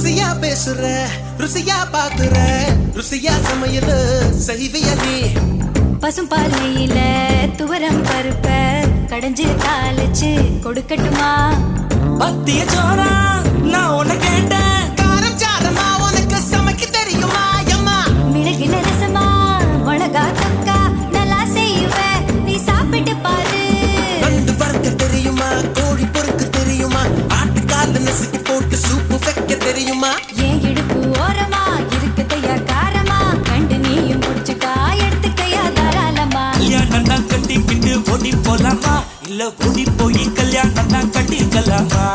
ருசியா பேசுற ருசியா பாக்குற ருசியா சமையல் செய்வியா நீ பசும் பாலையில துவரம் பருப்ப கடைஞ்சு தாளிச்சு கொடுக்கட்டுமா பத்திய சோறா நான் உன்னை கேட்டேன் காரம் சாரமா உனக்கு சமைக்க தெரியுமா அம்மா மிளகில ரசமா மிளகா தொக்கா நல்லா செய்வேன் நீ சாப்பிட்டு பாரு நண்டு வறுக்க தெரியுமா கோழி பொறுக்க தெரியுமா ஆட்டுக்கால நசுக்கி போட்டு சூப்பு வைக்க தெரியுமா ஏன் இடுப்பு ஓரமா இருக்குதையா காரமா கண்டு நீயும் முடிச்சுக்கா எடுத்துக்கையா தாராளமா கல்யாணம் தான் கட்டிக்கிட்டு ஓடி போலாமா இல்ல ஓடி போய் கல்யாணம் தான் கட்டிக்கலாமா